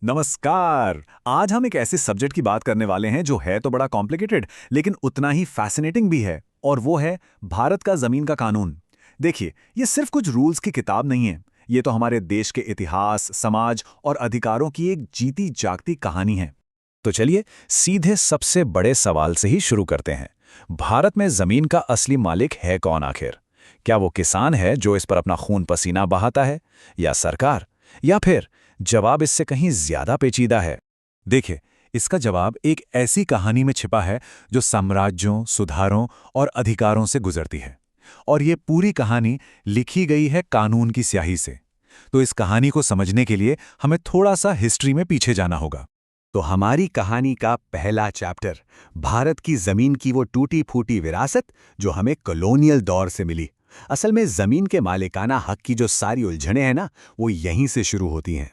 नमस्कार। आज हम एक ऐसे सब्जेक्ट की बात करने वाले हैं जो है तो बड़ा कॉम्प्लिकेटेड लेकिन उतना ही फैसिनेटिंग भी है, और वो है भारत का जमीन का कानून। देखिए, ये सिर्फ कुछ रूल्स की किताब नहीं है। ये तो हमारे देश के इतिहास, समाज और अधिकारों की एक जीती जागती कहानी है। तो चलिए सीधे सबसे बड़े सवाल से ही शुरू करते हैं। भारत में जमीन का असली मालिक है कौन आखिर? क्या वो किसान है जो इस पर अपना खून पसीना बहाता है, या सरकार, या फिर जवाब इससे कहीं ज्यादा पेचीदा है? देखिए, इसका जवाब एक ऐसी कहानी में छिपा है जो साम्राज्यों, सुधारों और अधिकारों से गुजरती है। और ये पूरी कहानी लिखी गई है कानून की स्याही से। तो इस कहानी को समझने के लिए हमें थोड़ा सा हिस्ट्री में पीछे जाना होगा। तो हमारी कहानी का पहला चैप्टर, भारत की जमीन की वो टूटी फूटी विरासत जो हमें कॉलोनियल दौर से मिली। असल में जमीन के मालिकाना हक की जो सारी उलझनें हैं ना, वो यहीं से शुरू होती हैं।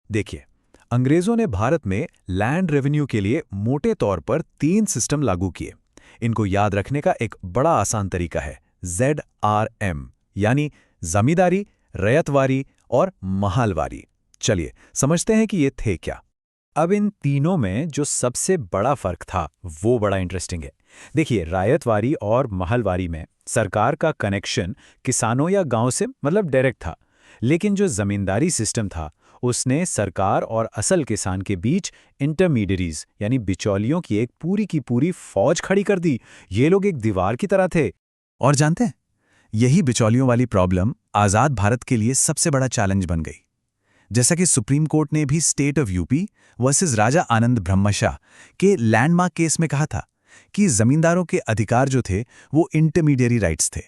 देखिए, अंग्रेजों ने भारत में लैंड रेवेन्यू के लिए मोटे तौर पर 3 सिस्टम लागू किए। इनको याद रखने का एक बड़ा आसान तरीका है ZRM, यानी जमींदारी, रयतवारी और महालवारी। चलिए समझते हैं कि ये थे क्या। अब इन तीनों में जो सबसे बड़ा फर्क था वो बड़ा इंटरेस्टिंग है। देखिए, रायतवारी और महलवारी में सरकार का कनेक्शन किसानों या गांव से मतलब डायरेक्ट था। लेकिन जो जमींदारी सिस्टम था, उसने सरकार और असल किसान के बीच इंटरमीडियरीज यानी बिचौलियों की एक पूरी की पूरी फौज खड़ी कर दी। ये लोग एक दीवार की तरह थे। और जानते हैं, यही बिचौलियों वाली प्रॉब्लम आज़ाद भारत के लिए सबसे बड़ा चैलेंज बन गई। जैसा कि सुप्रीम कोर्ट ने भी state of UP versus Raja Anand ब्रह्मशाह के लैंडमार्क केस में कहा था कि जमींदारों के अधिकार जो थे वो इंटरमीडियरी राइट्स थे।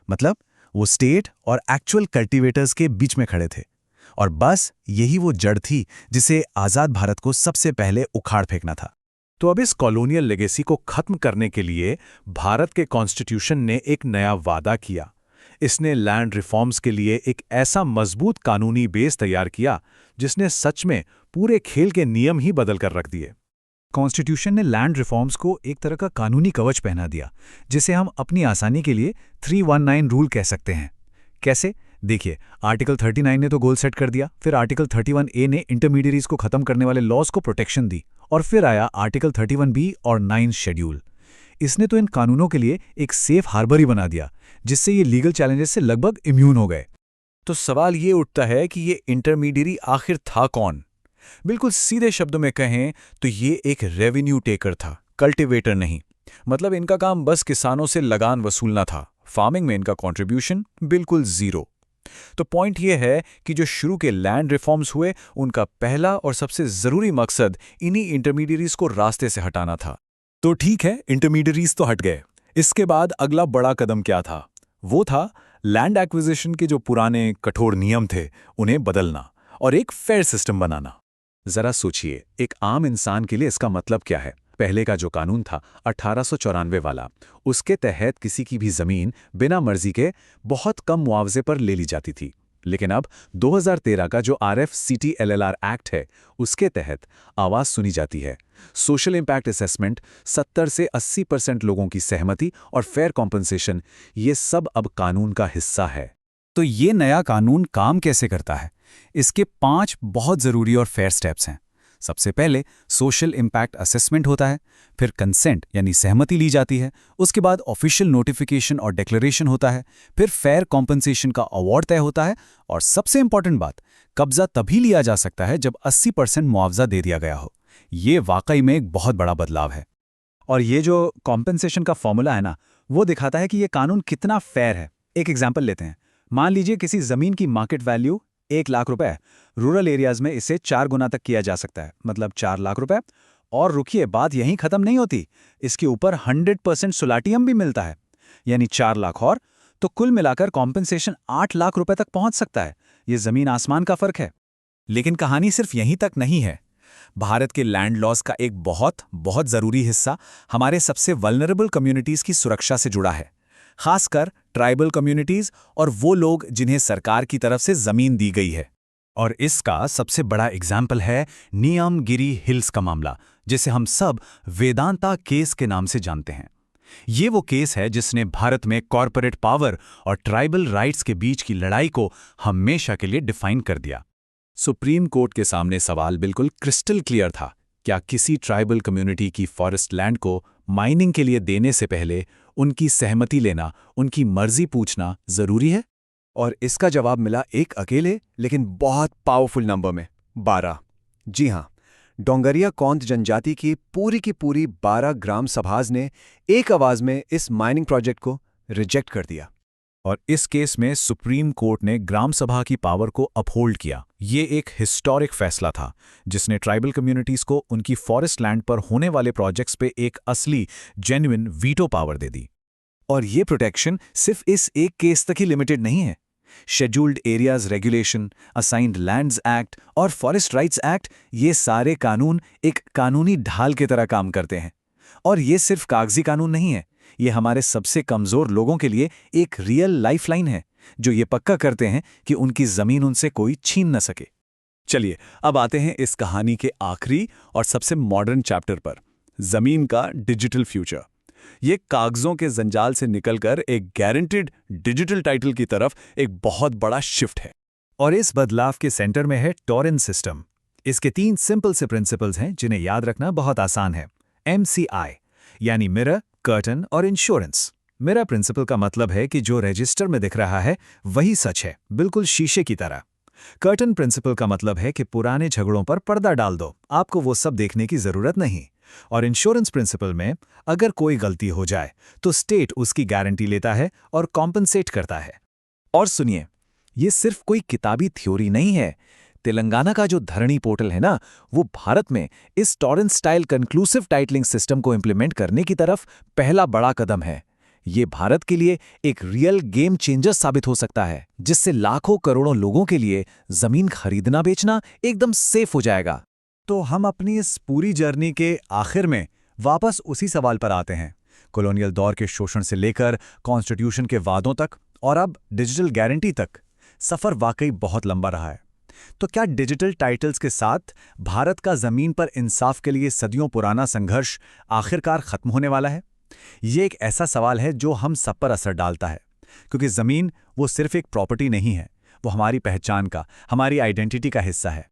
मतलब वो स्टेट और एक्चुअल कल्टीवेटर्स के बीच में खड़े थे। और बस यही वो जड़ थी जिसे आज़ाद भारत को सबसे पहले उखाड़ फेंकना था। तो अब इस कॉलोनियल लेगेसी को खत्म करने के लिए भारत के कॉन्स्टिट्यूशन ने एक नया वादा किया। इसने लैंड रिफॉर्म्स के लिए एक ऐसा मजबूत कानूनी बेस तैयार किया जिसने सच में पूरे खेल के नियम ही बदल कर रख दिए। कॉन्स्टिट्यूशन ने लैंड रिफॉर्म्स को एक तरह का कानूनी कवच पहना दिया, जिसे हम अपनी आसानी के लिए 319 रूल कह सकते हैं। कैसे? देखिए, आर्टिकल 39 ने तो गोल सेट कर दिया, फिर आर्टिकल 31A ने इंटरमीडियरीज को खत्म करने वाले लॉज को प्रोटेक्शन दी, और फिर आया आर्टिकल 31B और 9 शेड्यूल। इसने तो इन कानूनों के लिए एक सेफ हार्बर ही बना दिया, जिससे ये लीगल चैलेंजेस से लगभग इम्यून हो गए। तो सवाल ये उठता है कि ये इंटरमीडियरी आखिर था कौन? बिल्कुल सीधे शब्दों में कहें तो ये एक रेवेन्यू टेकर था, कल्टीवेटर नहीं। मतलब इनका काम बस किसानों से लगान वसूलना था। फार्मिंग में इनका कंट्रीब्यूशन बिल्कुल जीरो। तो पॉइंट ये है कि जो शुरू के लैंड रिफॉर्म्स हुए, उनका पहला और सबसे जरूरी मकसद इन्हीं इंटरमीडियरीज को रास्ते से हटाना था। तो ठीक है, इंटरमीडियरीज तो हट गए। इसके बाद अगला बड़ा कदम क्या था? वो था लैंड एक्विजिशन के जो पुराने कठोर नियम थे उन्हें बदलना और एक फेयर सिस्टम बनाना। जरा सोचिए, एक आम इंसान के लिए इसका मतलब क्या है? पहले का जो कानून था 1894 वाला, उसके तहत किसी की भी जमीन बिना मर्जी के बहुत कम मुआवजे पर ले ली जाती थी। लेकिन अब 2013 का जो RFCTLLR एक्ट है, उसके तहत आवाज सुनी जाती है। सोशल इम्पैक्ट असेसमेंट, 70 से 80% लोगों की सहमति और फेयर कॉम्पनसेशन, ये सब अब कानून का हिस्सा है। तो ये नया कानून काम कैसे करता है? इसके 5 बहुत ज़रूरी और फेयर स्टेप्स हैं। सबसे पहले सोशल इम्पैक्ट असेसमेंट होता है, फिर कंसेंट यानी सहमति ली जाती है, उसके बाद ऑफिशियल नोटिफिकेशन और डिक्लेरेशन होता है, फिर फेयर कॉम्पनसेशन का अवार्ड तय होता है, और सबसे इंपॉर्टेंट बात, कब्जा तभी लिया जा सकता है जब 80% मुआवजा दे दिया गया हो। ये वाकई में एक बहुत बड़ा बदलाव है। और ये जो कॉम्पनसेशन का फॉर्मूला है ना, वो दिखाता है कि ये कानून कितना फेयर है। एक एग्जाम्पल लेते हैं। मान लीजिए किसी जमीन की मार्केट वैल्यू 1 लाख रुपए, रूरल एरियाज में इसे 4 गुना तक किया जा सकता है, मतलब 4 लाख रुपए। और रुकिए, बात यहीं खत्म नहीं होती। इसके ऊपर 100% सुलाटियम भी मिलता है, यानी 4 लाख और, तो कुल मिलाकर कॉम्पनसेशन 8 लाख रुपए तक पहुंच सकता है। ये जमीन आसमान का फर्क है। लेकिन कहानी सिर्फ यहीं तक नहीं है। भारत के लैंड लॉज का एक बहुत बहुत जरूरी हिस्सा हमारे सबसे वल्नरेबल कम्युनिटीज की सुरक्षा से जुड़ा है, खासकर ट्राइबल कम्युनिटीज और वो लोग जिन्हें सरकार की तरफ से जमीन दी गई है। और इसका सबसे बड़ा एग्जाम्पल है नियमगिरी हिल्स का मामला, जिसे हम सब वेदांता केस के नाम से जानते हैं। ये वो केस है जिसने भारत में कॉरपोरेट पावर और ट्राइबल राइट्स के बीच की लड़ाई को हमेशा के लिए डिफाइन कर दिया। सुप्रीम कोर्ट के सामने सवाल बिल्कुल क्रिस्टल क्लियर था। क्या किसी ट्राइबल कम्युनिटी की फॉरेस्ट लैंड को माइनिंग के लिए देने से पहले उनकी सहमति लेना, उनकी मर्जी पूछना जरूरी है? और इसका जवाब मिला एक अकेले लेकिन बहुत पावरफुल नंबर में, 12। जी हाँ, डोंगरिया कौंद जनजाति की पूरी 12 ग्राम सभाज ने एक आवाज में इस माइनिंग प्रोजेक्ट को रिजेक्ट कर दिया। और इस केस में सुप्रीम कोर्ट ने ग्राम सभा की पावर को अपहोल्ड किया। ये एक हिस्टोरिक फैसला था जिसने ट्राइबल कम्युनिटीज को उनकी फॉरेस्ट लैंड पर होने वाले प्रोजेक्ट्स पे एक असली जेन्युइन वीटो पावर दे दी। और ये प्रोटेक्शन सिर्फ इस एक केस तक ही लिमिटेड नहीं है। Scheduled areas regulation, assigned lands act और फॉरेस्ट राइट्स एक्ट, ये सारे कानून एक कानूनी ढाल की तरह काम करते हैं। और ये सिर्फ कागजी कानून नहीं है, ये हमारे सबसे कमजोर लोगों के लिए एक रियल लाइफलाइन है, जो ये पक्का करते हैं कि उनकी जमीन उनसे कोई छीन न सके। चलिए अब आते हैं इस कहानी के आखिरी और सबसे मॉडर्न चैप्टर पर, जमीन का डिजिटल फ्यूचर। ये कागजों के जंजाल से निकलकर एक गारंटीड डिजिटल टाइटल की तरफ एक बहुत बड़ा शिफ्ट है। और इस बदलाव के सेंटर में है टोरेंट सिस्टम। इसके 3 सिंपल से प्रिंसिपल्स हैं जिन्हें याद रखना बहुत आसान है। MCI यानी मिरर, कर्टन और इंश्योरेंस। मिरर प्रिंसिपल का मतलब है कि जो रजिस्टर में दिख रहा है वही सच है, बिल्कुल शीशे की तरह। कर्टन प्रिंसिपल का मतलब है कि पुराने झगड़ों पर पर्दा डाल दो, आपको वो सब देखने की जरूरत नहीं। और इंश्योरेंस प्रिंसिपल में अगर कोई गलती हो जाए तो स्टेट उसकी गारंटी लेता है और कॉम्पनसेट करता है। और सुनिए, ये सिर्फ कोई किताबी थ्योरी नहीं है। तेलंगाना का जो धरणी पोर्टल है ना, वो भारत में इस Torrent style conclusive titling system को इंप्लीमेंट करने की तरफ पहला बड़ा कदम है। ये भारत के लिए एक रियल गेम चेंजर साबित हो सकता है, जिससे लाखों करोड़ों लोगों के लिए जमीन खरीदना बेचना एकदम सेफ हो जाएगा। तो हम अपनी इस पूरी जर्नी के आखिर में वापस उसी सवाल पर आते हैं। कॉलोनियल दौर के शोषण से लेकर कॉन्स्टिट्यूशन के वादों तक और अब डिजिटल गारंटी तक, सफर वाकई बहुत लंबा रहा है। तो क्या डिजिटल टाइटल्स के साथ भारत का जमीन पर इंसाफ के लिए सदियों पुराना संघर्ष आखिरकार खत्म होने वाला है? ये एक ऐसा सवाल है जो हम सब पर असर डालता है, क्योंकि जमीन वो सिर्फ एक प्रॉपर्टी नहीं है, वो हमारी पहचान का, हमारी आइडेंटिटी का हिस्सा है।